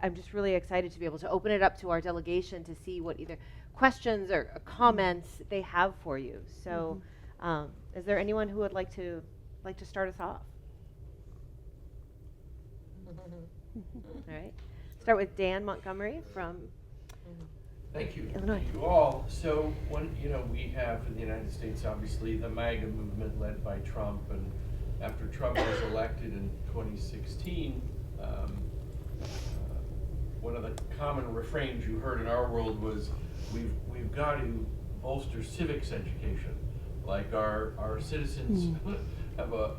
I'm just really excited to be able to open it up to our delegation to see what either questions or comments they have for you. So, is there anyone who would like to start us off? All right. Start with Dan Montgomery from Thank you. Illinois. Thank you all. So we have in the United States, obviously, the MAGA movement led by Trump, and after Trump was elected in 2016, one of the common refrains you heard in our world was, we've got to bolster civics education. Like our citizens have a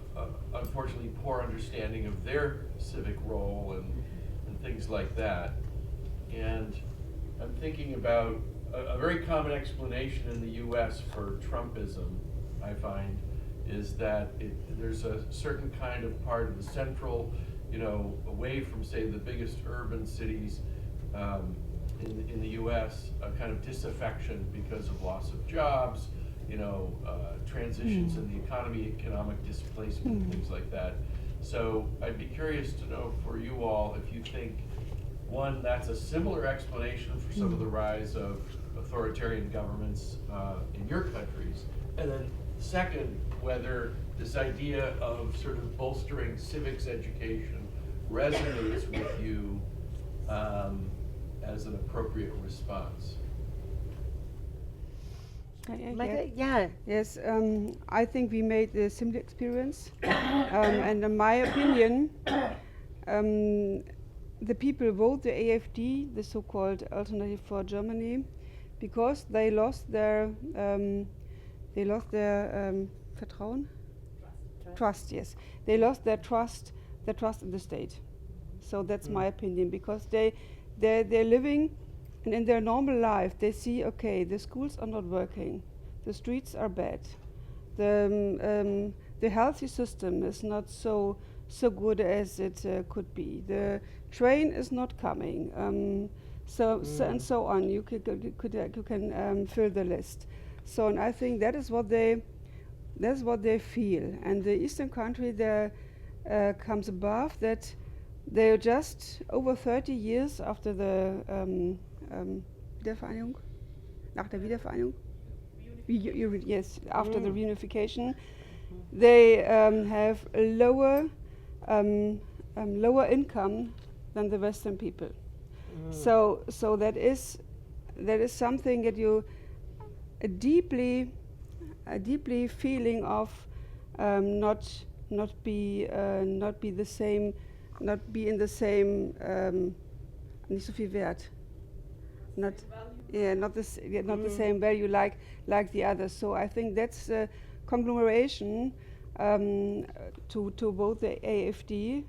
unfortunately poor understanding of their civic role and things like that. And I'm thinking about a very common explanation in the US for Trumpism, I find, is that there's a certain kind of part of the central, away from, say, the biggest urban cities in the US, a kind of disaffection because of loss of jobs, transitions in the economy, economic displacement, things like that. So I'd be curious to know for you all if you think, one, that's a similar explanation for some of the rise of authoritarian governments in your countries, and then second, whether this idea of sort of bolstering civics education resonates with you as an appropriate response. Yeah. Yes, I think we made a similar experience, and in my opinion, the people vote the AfD, the so-called Alternative for Germany, because they lost their Vertrauen? Trust, yes. They lost their trust in the state. So that's my opinion, because they're living, and in their normal life they see, okay, the schools are not working, the streets are bad, the healthy system is not so good as it could be, the train is not coming, so and so on. You can fill the list. So, and I think that is what they feel. And the Eastern country there comes above that. They're just over 30 years after the Wiedervereinigung, nach der Wiedervereinigung. Yes, after the reunification, they have a lower income than the Western people. So that is something that you deeply feeling of not be the same. Not be in the same, nicht so viel wert. Not the same value like the others. So I think that's a conglomeration to vote the AfD.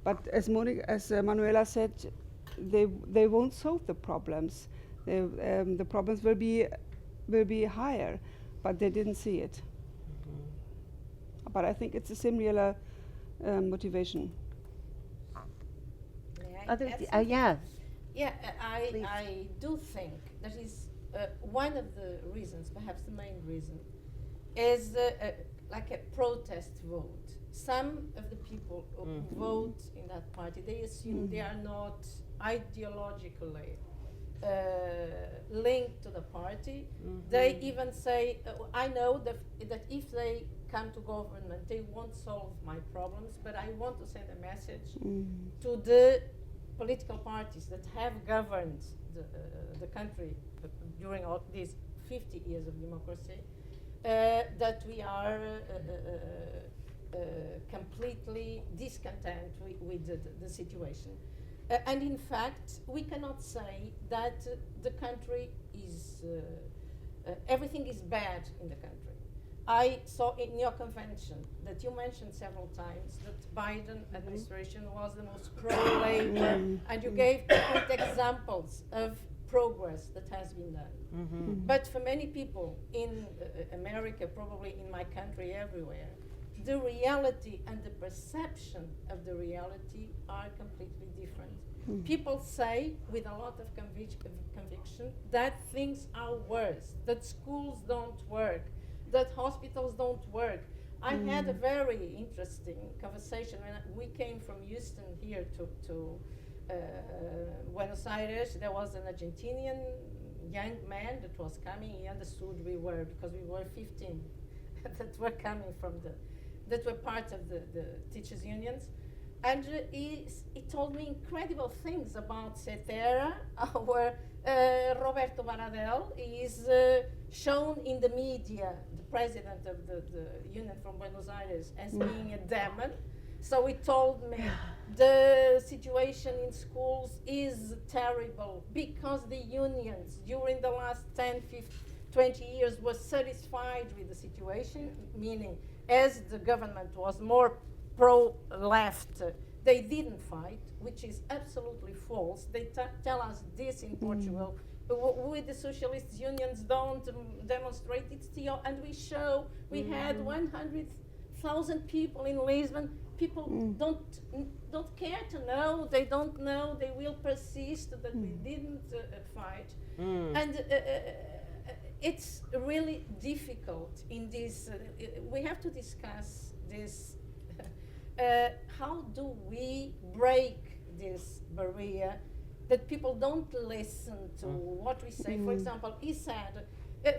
But as Manuela said, they won't solve the problems. The problems will be higher, but they didn't see it. But I think it's a similar motivation. Yeah. Yeah, Please. I do think that is one of the reasons, perhaps the main reason, is like a protest vote. Some of the people who vote in that party, they assume they are not ideologically linked to the party. They even say, I know that if they come to government, they won't solve my problems, but I want to send a message to the political parties that have governed the country during all these 50 years of democracy, that we are completely discontent with the situation. And in fact, we cannot say that the country is, everything is bad in the country. I saw in your convention that you mentioned several times that Biden administration was the most pro-labor, and you gave concrete examples of progress that has been done. But for many people in America, probably in my country, everywhere, the reality and the perception of the reality are completely different. People say, with a lot of conviction, that things are worse, that schools don't work, that hospitals don't work. I had a very interesting conversation when we came from Houston here to Buenos Aires, there was an Argentinian young man that was coming. He understood we were, because we were 15 that were coming from that were part of the teachers' unions. And he told me incredible things about CETERA, where Roberto Baradel is shown in the media, the president of the union from Buenos Aires, as being a demon. So he told me the situation in schools is terrible because the unions during the last 10, 15, 20 years were satisfied with the situation, meaning as the government was more pro-left, they didn't fight, which is absolutely false. They tell us this in Portugal. With the socialist unions don't demonstrate it still, and we show we had 100,000 people in Lisbon. People don't care to know. They don't know. They will persist that we didn't fight, and it's really difficult in this. We have to discuss this. How do we break this barrier that people don't listen to what we say? For example, he said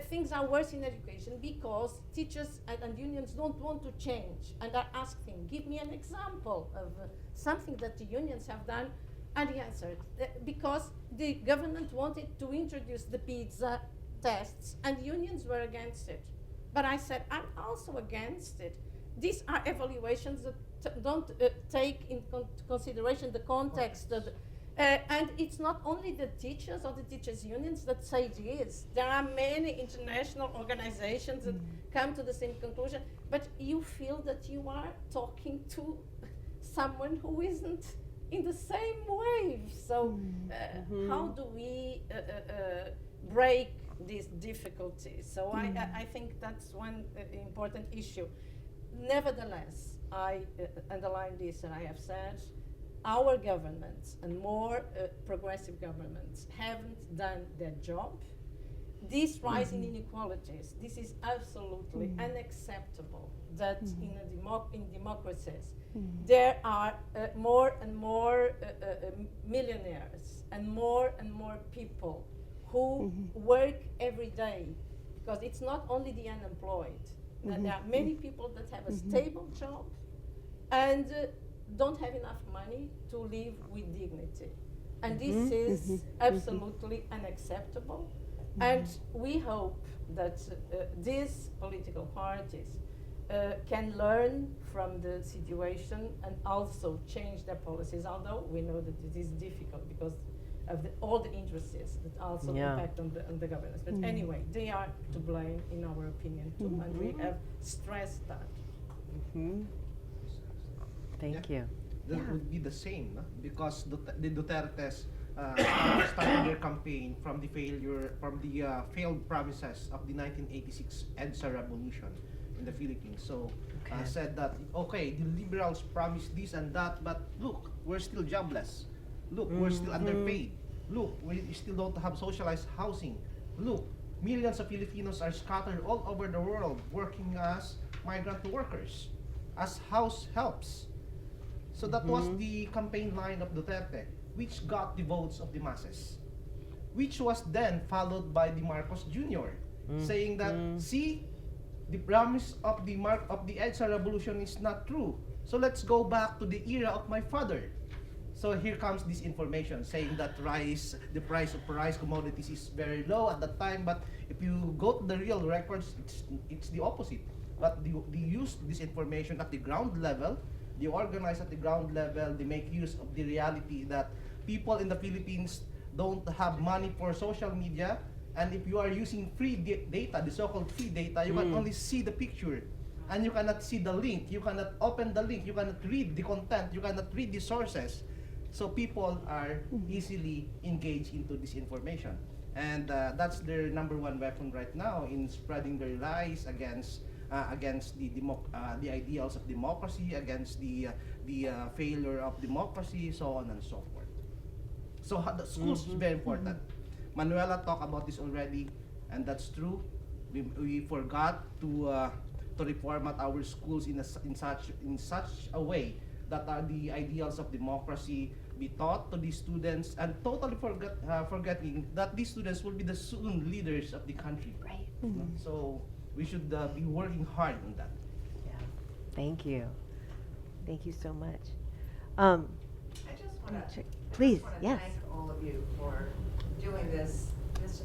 things are worse in education because teachers and unions don't want to change. And I asked him, give me an example of something that the unions have done. And he answered, because the government wanted to introduce the PISA tests and unions were against it. But I said, I'm also against it. These are evaluations that don't take into consideration the context of and it's not only the teachers or the teachers' unions that say this. There are many international organizations that come to the same conclusion, but you feel that you are talking to someone who isn't in the same wave. So how do we break these difficulties? So I think that's one important issue. Nevertheless, I underline this, and I have said, our governments and more progressive governments haven't done their job. This rise in inequalities, this is absolutely unacceptable that in democracies there are more and more millionaires and more people who work every day, because it's not only the unemployed. There are many people that have a stable job and don't have enough money to live with dignity. And this is absolutely unacceptable. And we hope that these political parties can learn from the situation and also change their policies, although we know that it is difficult because of all the interests that also impact on the governance. But anyway, they are to blame in our opinion too, and we have stressed that. Thank you. That would be the same, no? Because the Dutertes started their campaign from the failed promises of the 1986 EDSA revolution in the Philippines. So said that, okay, the liberals promised this and that, but look, we're still jobless. Look, we're still underpaid. Look, we still don't have socialized housing. Look, millions of Filipinos are scattered all over the world working as migrant workers, as house helps. So that was the campaign line of Duterte, which got the votes of the masses, which was then followed by the Marcos Jr. Saying that, see, the promise of the EDSA revolution is not true. So let's go back to the era of my father. So here comes this information saying that the price of rice commodities is very low at that time, but if you go to the real records, it's the opposite. But they use this information at the ground level. They organize at the ground level. They make use of the reality that people in the Philippines don't have money for social media. And if you are using free data, the so-called free data, you can only see the picture. And you cannot see the link. You cannot open the link. You cannot read the content. You cannot read the sources. So people are easily engaged into this information. And that's their number one weapon right now in spreading their lies against the ideals of democracy, against the failure of democracy, so on and so forth. So the schools is very important. Manuela talked about this already, and that's true. We forgot to reformat our schools in such a way that the ideals of democracy be taught to these students, and totally forgetting that these students will be the soon leaders of the country. Right. So we should be working hard on that. Yeah. Thank you. Thank you so much. I just want to Please, yes. thank all of you for doing this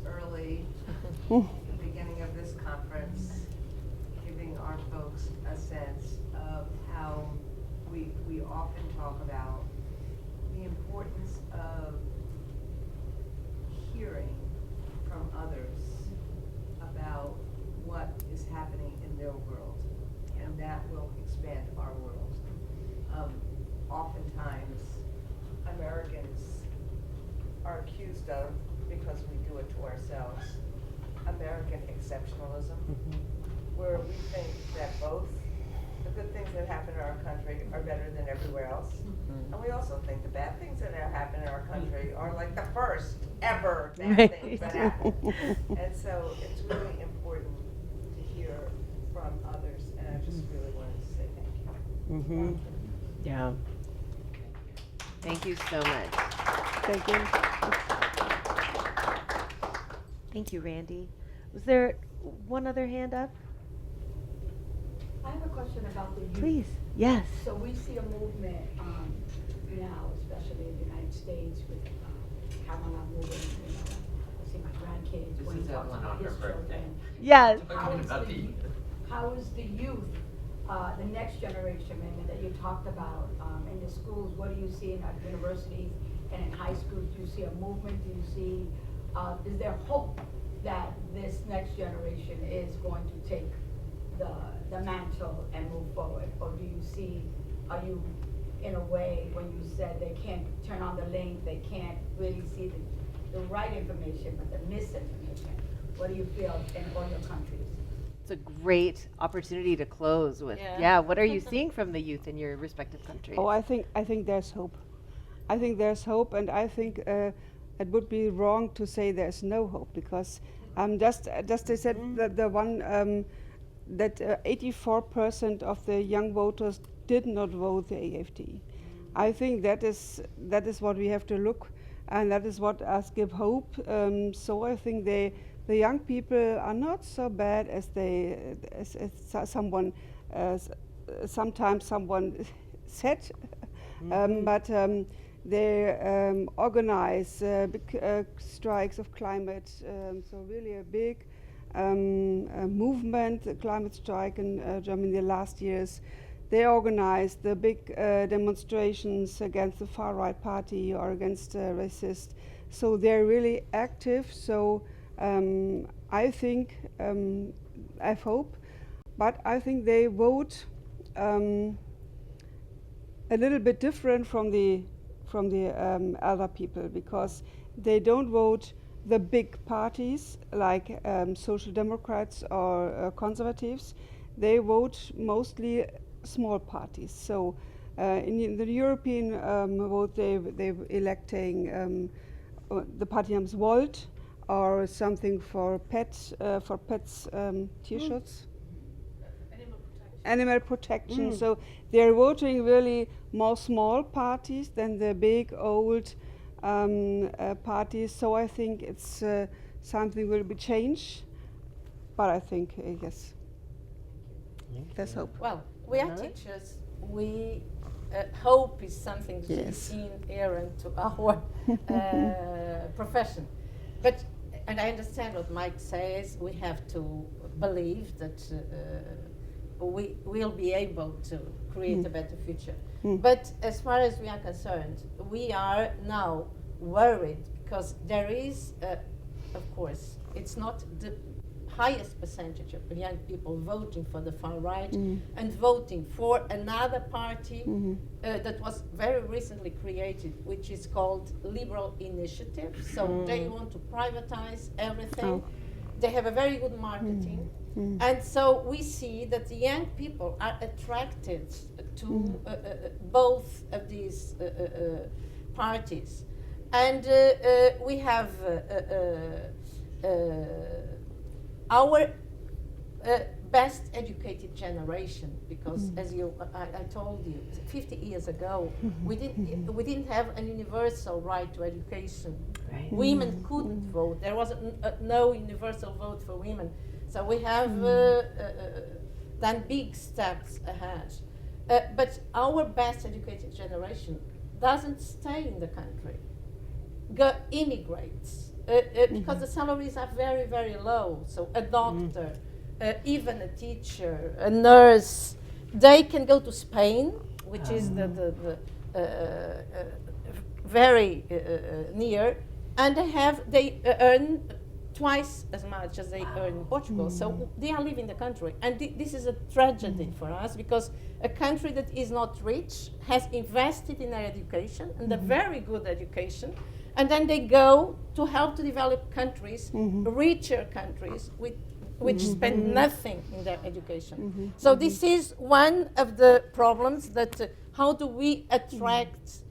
early, the beginning of this conference, giving our folks a sense of how we often talk about the importance of hearing from others about what is happening in their world, and that will expand our world. Oftentimes, Americans are accused of, because we do it to ourselves, American exceptionalism, where we think that both the good things that happen in our country are better than everywhere else, and we also think the bad things that happen in our country are like the first ever bad Right. things that happen. And so it's really important to hear from others, and I just really wanted to say thank you. Mm-hmm. Yeah. Thank you so much. Thank you. Thank you, Randy. Was there one other hand up? I have a question about the youth. Please. Yes. So we see a movement now, especially in the United States, with Kamala moving, I see my grandkids, This when he is talks Evelyn about on her his birthday. children. Yes. Talking about the youth. How is the youth, the next generation, maybe, that you talked about in the schools? What do you see in universities and in high schools? Do you see a movement? Do you see, is there hope that this next generation is going to take the mantle and move forward? Or do you see, are you, in a way, when you said they can't turn on the link, they can't really see the right information, but the misinformation? What do you feel in all your countries? It's a great opportunity to close with. Yeah. Yeah. What are you seeing from the youth in your respective countries? Oh, I think there's hope. I think there's hope, and I think it would be wrong to say there's no hope, because just I said that the one that 84% of the young voters did not vote the AfD. I think that is what we have to look, and that is what us give hope. So I think the young people are not so bad as they as someone sometimes someone said, but they organize big strikes of climate. So really a big movement, a climate strike in Germany the last years. They organized the big demonstrations against the far right party or against racist. So they're really active. So I think, I hope, but I think they vote a little bit different from the other people, because they don't vote the big parties like Social Democrats or Conservatives. They vote mostly small parties. So in the European vote, they're electing the party names Volt, or something for pets Tierschutz. Animal protection. So they're voting really more small parties than the big old parties. So I think it's something will be changed. But I think yes, there's hope. Well, we are teachers. We hope is something to be Yes. inherent to our profession. But, and I understand what Mike says, we have to believe that we will be able to create a better future. But as far as we are concerned, we are now worried, because there is, of course, it's not the highest percentage of young people voting for the far right and voting for another party that was very recently created, which is called Liberal Initiative. So they want to privatize everything. They have a very good marketing. And so we see that the young people are attracted to both of these parties. And we have our best educated generation because, as I told you, 50 years ago, we didn't have an universal right to education. Right. Women couldn't vote. There was no universal vote for women. So we have done big steps ahead. But our best educated generation doesn't stay in the country, immigrates, because the salaries are very, very low. So a doctor, even a teacher, a nurse, they can go to Spain, which is the very near, and they earn twice as much as they earn in Portugal. So they are leaving the country. And this is a tragedy for us because a country that is not rich has invested in their education, and a very good education, and then they go to help to develop countries, richer countries, which spend nothing in their education. So this is one of the problems that how do we attract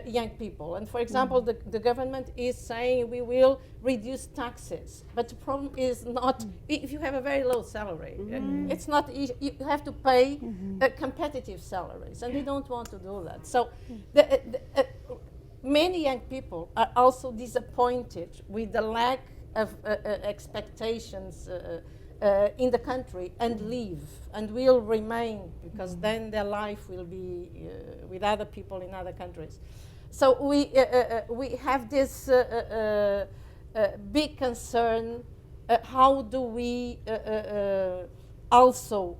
young people? And for example, the government is saying we will reduce taxes, but the problem is not if you have a very low salary. It's not easy. You have to pay competitive salaries, and they don't want to do that. So many young people are also disappointed with the lack of expectations in the country and leave and will remain because then their life will be with other people in other countries. So we have this big concern. How do we also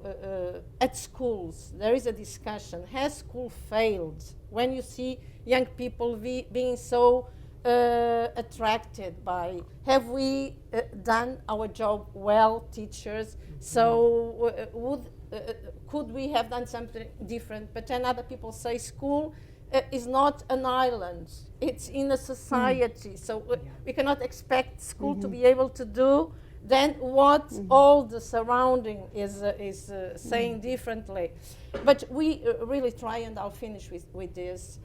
at schools there is a discussion, has school failed? When you see young people being so attracted by, have we done our job well, teachers? So could we have done something different? But then other people say school is not an island, it's in a society. So we cannot expect school to be able to do then what all the surrounding is saying differently. But we really try, and I'll finish with this.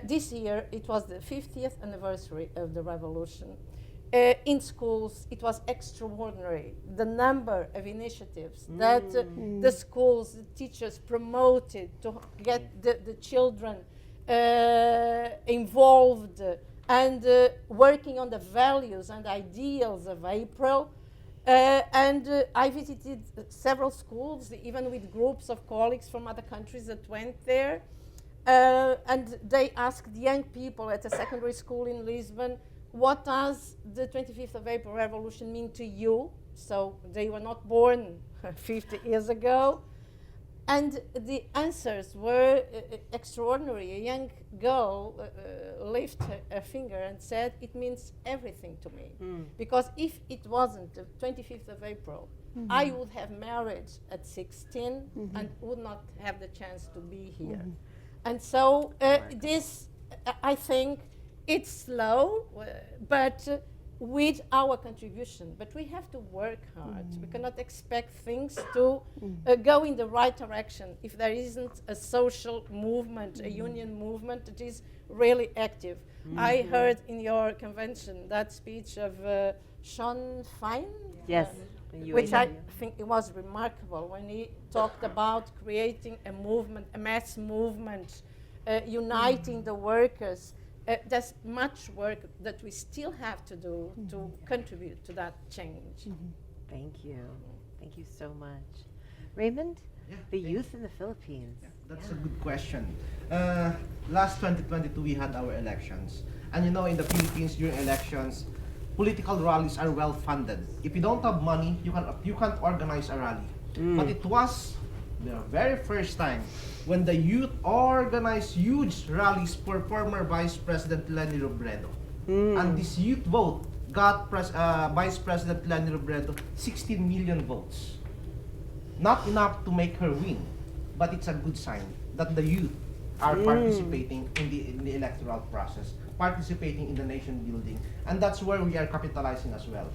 This year, it was the 50th anniversary of the revolution. In schools, it was extraordinary, the number of initiatives that the schools, the teachers promoted to get the children involved and working on the values and ideals of April. I visited several schools, even with groups of colleagues from other countries that went there. And they asked young people at a secondary school in Lisbon, what does the 25th of April revolution mean to you? So they were not born 50 years ago. And the answers were extraordinary. A young girl lifted her finger and said, it means everything to me. Because if it wasn't the 25th of April, I would have married at 16 and would not have the chance to be here. And so this, I think, it's slow, but with our contribution. But we have to work hard. We cannot expect things to go in the right direction if there isn't a social movement, a union movement that is really active. I heard in your convention that speech of Sean Fine. Yes. Which I think it was remarkable when he talked about creating a movement, a mass movement, uniting the workers. There's much work that we still have to do to contribute to that change. Thank you. Thank you so much. Raymond, the youth in the Philippines. Yeah, that's a good question. Last 2022, we had our elections. And you know, in the Philippines, during elections, political rallies are well funded. If you don't have money, you can't organize a rally. But it was the very first time when the youth organized huge rallies for former Vice President Leni Robredo. And this youth vote got Vice President Leni Robredo 16 million votes. Not enough to make her win, but it's a good sign that the youth are participating in the electoral process, participating in the nation building, and that's where we are capitalizing as well.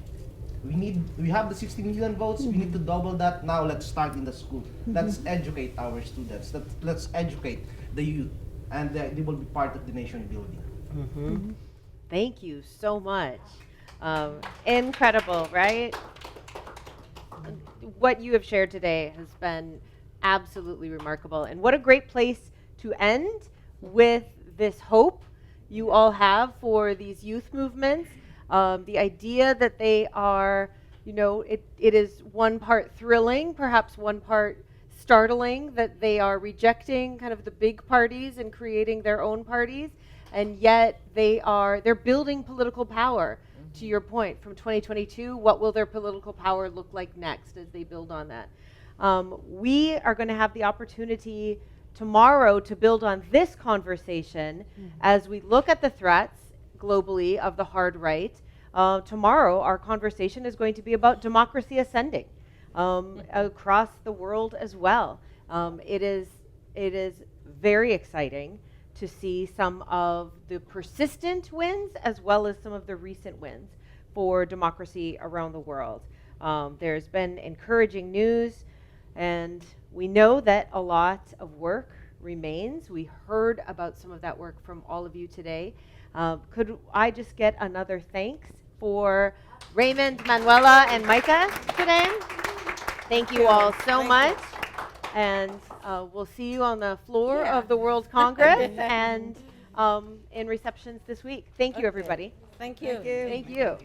We have the 60 million votes, we need to double that. Now let's start in the school. Let's educate our students, let's educate the youth, and they will be part of the nation building. Thank you so much. Incredible, right? what you have shared today has been absolutely remarkable. And what a great place to end with this hope you all have for these youth movements. The idea that they are, it is one part thrilling, perhaps one part startling, that they are rejecting kind of the big parties and creating their own parties, and yet they're building political power. To your point, from 2022, what will their political power look like next as they build on that? We are going to have the opportunity tomorrow to build on this conversation as we look at the threats globally of the hard right. Tomorrow, our conversation is going to be about democracy ascending across the world as well. It is very exciting to see some of the persistent wins as well as some of the recent wins for democracy around the world. There's been encouraging news, and we know that a lot of work remains. We heard about some of that work from all of you today. Could I just get another thanks for Raymond, Manuela, and Micah today? Thank you all so much. And we'll see you on the floor of the World Congress and in receptions this week. Thank you, everybody. Thank you. Thank you. Thank you.